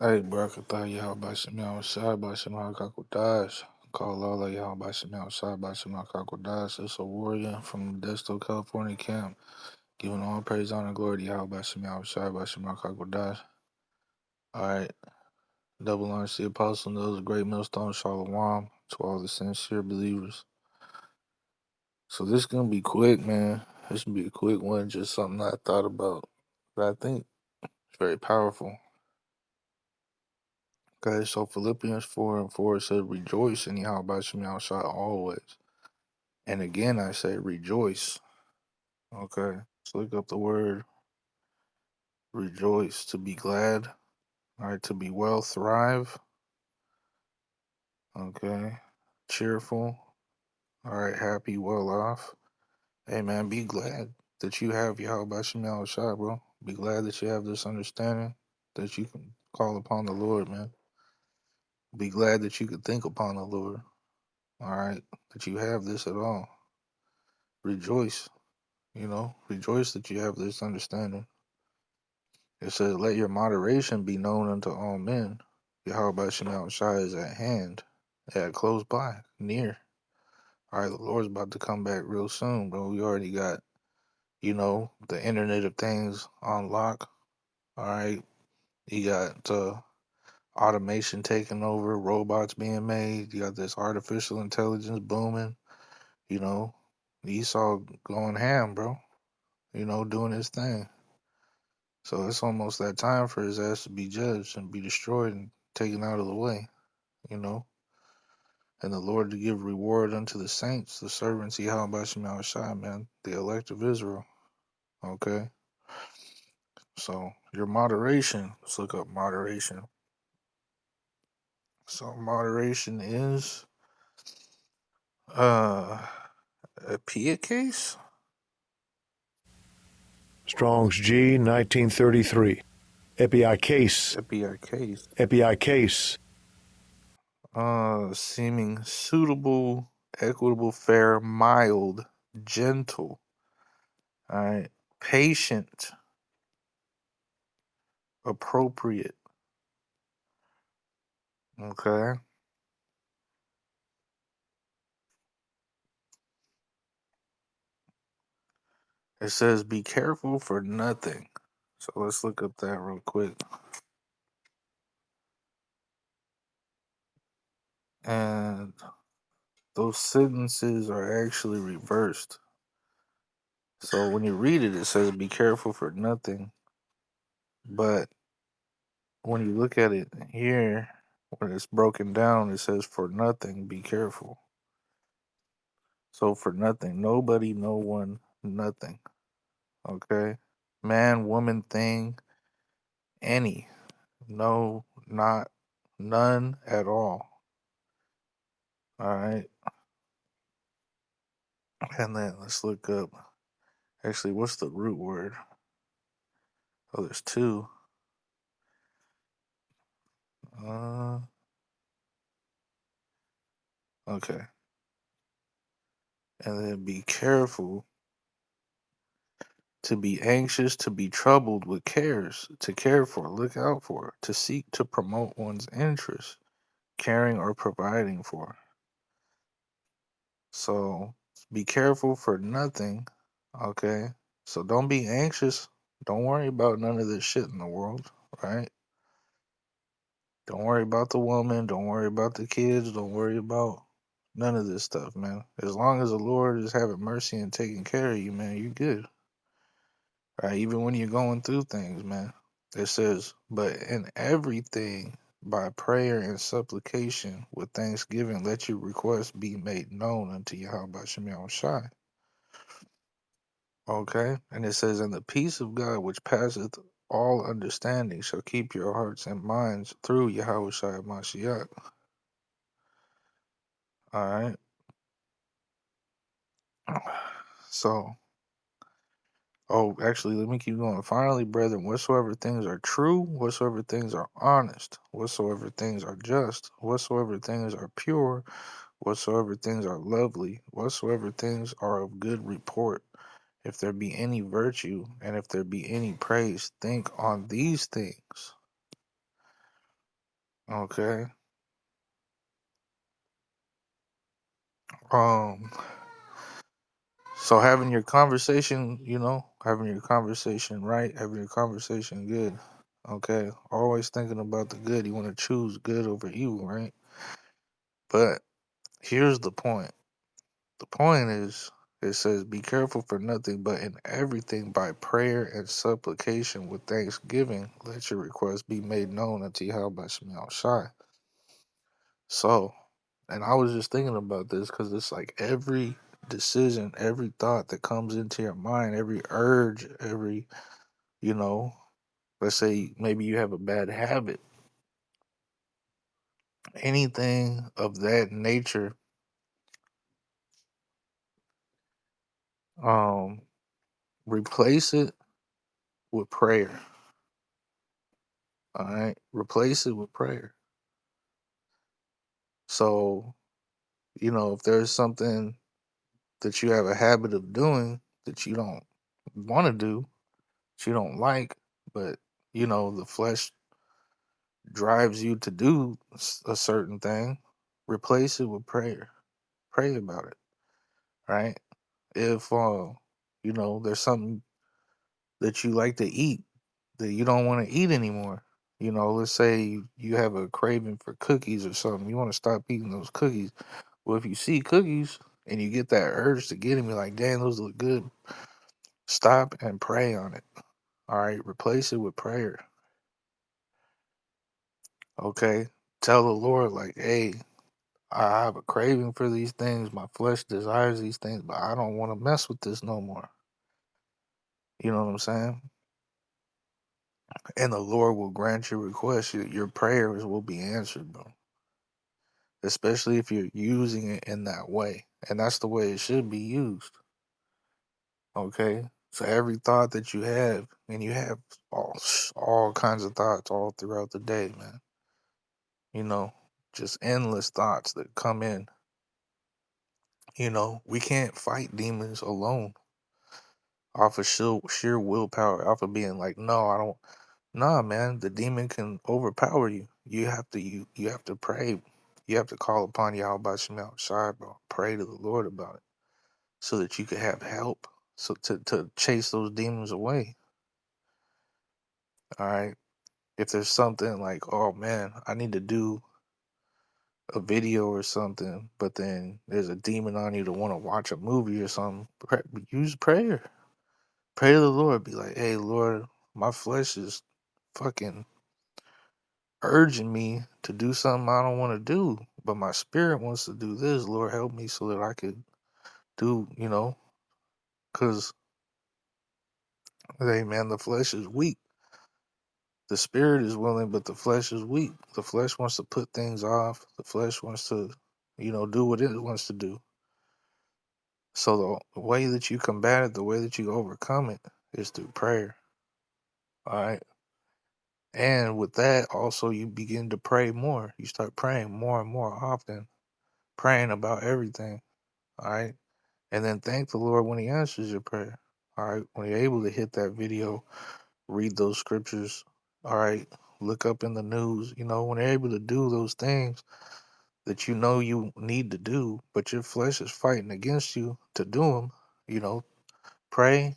Hey, Barakatah, Yahweh Shem Shai Bashim HaKakodash. Call Allah Yahweh Shem Shai Bashim HaKakodash. It's a warrior from the Desto, California camp. Giving all praise, honor, and glory to Yahweh Shem Shai Bashim HaKakodash. Alright, double honor to the apostle and those great millstone, Shalom, to all the sincere believers. So this is going to be quick, man. This will be a quick one, just something I thought about. But I think it's very powerful. Okay, so Philippians 4:4 says, rejoice in Yahweh Shem Shai always. And again, I say rejoice. Okay, let's look up the word rejoice, to be glad, all right, to be well, thrive, okay, cheerful, all right, happy, well off. Hey, man, be glad that you have Yahweh Shem Shai, bro. Be glad that you have this understanding, that you can call upon the Lord, man. Be glad that you can think upon the Lord, all right, that you have this at all. Rejoice. Rejoice that you have this understanding. It says, let your moderation be known unto all men. Yahweh Shem Shai is at hand, close by, near. All right, the Lord's about to come back real soon, bro. We already got, the Internet of Things on lock. All right, you got automation taking over, robots being made. You got this artificial intelligence booming. Esau going ham, bro. Doing his thing. So it's almost that time for his ass to be judged and be destroyed and taken out of the way, and the Lord to give reward unto the saints, the servants, Yahweh Shem Shai, man, the elect of Israel. Okay? So your moderation, let's look up moderation. So moderation is a Pia case? Strong's G, 1933. Epiikase. Epiakase. Epiikase. Seeming suitable, equitable, fair, mild, gentle. All right. Patient, appropriate. Okay. It says be careful for nothing. So let's look up that real quick. And those sentences are actually reversed. So when you read it, it says be careful for nothing. But when you look at it here, when it's broken down, it says for nothing, be careful. So for nothing, nobody, no one, nothing. Okay? Man, woman, thing, any. No, not, none at all. All right? And then let's look up. Actually, what's the root word? Oh, there's two. Okay. And then be careful, to be anxious, to be troubled with cares, to care for, look out for, to seek to promote one's interest, caring or providing for. So be careful for nothing, okay? So don't be anxious. Don't worry about none of this shit in the world, right? Don't worry about the woman. Don't worry about the kids. Don't worry about none of this stuff, man. As long as the Lord is having mercy and taking care of you, man, you're good. Right? Even when you're going through things, man. It says, but in everything, by prayer and supplication with thanksgiving, let your requests be made known unto Yahweh Shem Shai. Okay? And it says, and the peace of God which passeth all understanding shall keep your hearts and minds through Yahweh Shai Mashiach. All right. So, actually, let me keep going. Finally, brethren, whatsoever things are true, whatsoever things are honest, whatsoever things are just, whatsoever things are pure, whatsoever things are lovely, whatsoever things are of good report, if there be any virtue, and if there be any praise, think on these things. Okay. Um. So having your conversation, having your conversation right, having your conversation good. Okay. Always thinking about the good. You want to choose good over evil, right? But here's the point. The point is, it says, be careful for nothing, but in everything by prayer and supplication with thanksgiving, let your requests be made known unto Yahweh Shemel Shai. So, and I was just thinking about this because it's like every decision, every thought that comes into your mind, every urge, you know, let's say maybe you have a bad habit, anything of that nature, um, replace it with prayer. All right. Replace it with prayer. So, if there's something that you have a habit of doing that you don't want to do, that you don't like, but, the flesh drives you to do a certain thing, replace it with prayer. Pray about it, right? If, there's something that you like to eat that you don't want to eat anymore, let's say you have a craving for cookies or something, you want to stop eating those cookies. Well, if you see cookies and you get that urge to get them, you're like, damn, those look good. Stop and pray on it. All right. Replace it with prayer. Okay. Tell the Lord, like, hey, I have a craving for these things. My flesh desires these things, but I don't want to mess with this no more. You know what I'm saying? And the Lord will grant your request. Your prayers will be answered, bro. Especially if you're using it in that way. And that's the way it should be used. Okay, so every thought that you have, and you have all kinds of thoughts all throughout the day, man. You know, just endless thoughts that come in. We can't fight demons alone off of sheer willpower, off of being like, no, I don't. Nah, man, the demon can overpower you. You have to pray. You have to call upon Yahweh Shemel Shai, bro. Pray to the Lord about it so that you can have help, so to chase those demons away. All right. If there's something like, oh man, I need to do a video or something, but then there's a demon on you to want to watch a movie or something, use prayer. Pray to the Lord. Be like, hey, Lord, my flesh is fucking urging me to do something I don't want to do, but my spirit wants to do this. Lord, help me so that I could do, because, hey, man, the flesh is weak. The spirit is willing, but the flesh is weak. The flesh wants to put things off. The flesh wants to, do what it wants to do. So the way that you combat it, the way that you overcome it is through prayer. All right. And with that, also you begin to pray more. You start praying more and more often, praying about everything. All right. And then thank the Lord when He answers your prayer. All right. When you're able to hit that video, read those scriptures. All right. Look up in the news. When you're able to do those things that you need to do, but your flesh is fighting against you to do them, pray.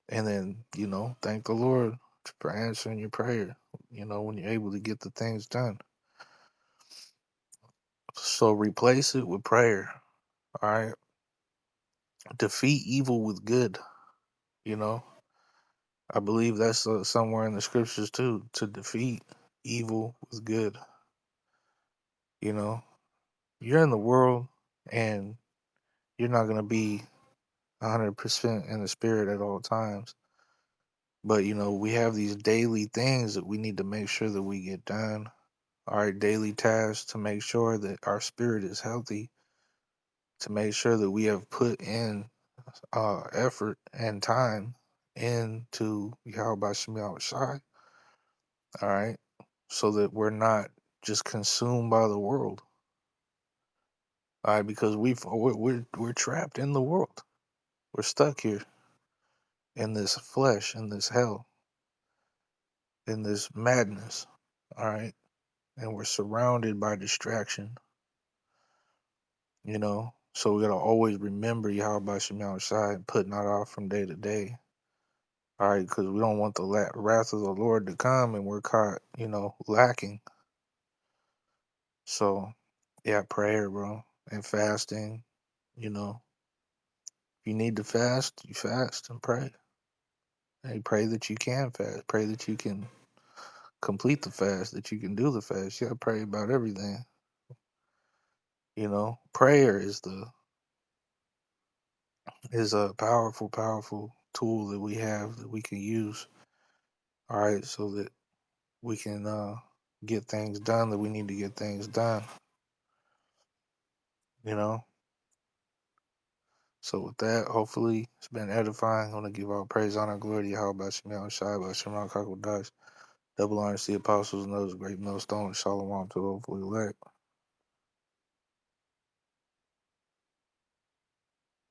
And then, thank the Lord for answering your prayer, when you're able to get the things done. So replace it with prayer. All right. Defeat evil with good. You know, I believe that's somewhere in the scriptures too, to defeat evil with good. You know, you're in the world and you're not going to be 100% in the spirit at all times. But, we have these daily things that we need to make sure that we get done, our daily tasks to make sure that our spirit is healthy, to make sure that we have put in effort and time into Yahweh Shemel Shai, all right, so that we're not just consumed by the world, all right, because we're trapped in the world, we're stuck here in this flesh, in this hell, in this madness, all right. and we're surrounded by distraction, you know. So we gotta always remember Yahweh Shem Shai and putting that off from day to day. All right, because we don't want the wrath of the Lord to come and we're caught, you know, lacking. So, yeah, prayer, bro, and fasting. You know, if you need to fast, you fast and pray. And you pray that you can fast. Pray that you can complete the fast, that you can do the fast. You gotta pray about everything. You know, prayer is a powerful, powerful tool that we have that we can use. All right, so that we can get things done that we need to get things done. You know. So with that, hopefully it's been edifying. I want to give all praise, honor, glory to Yahweh Shemel Shai, Shemel Kakodash, double honor to the apostles and those great millstones. Shalom to hopefully elect.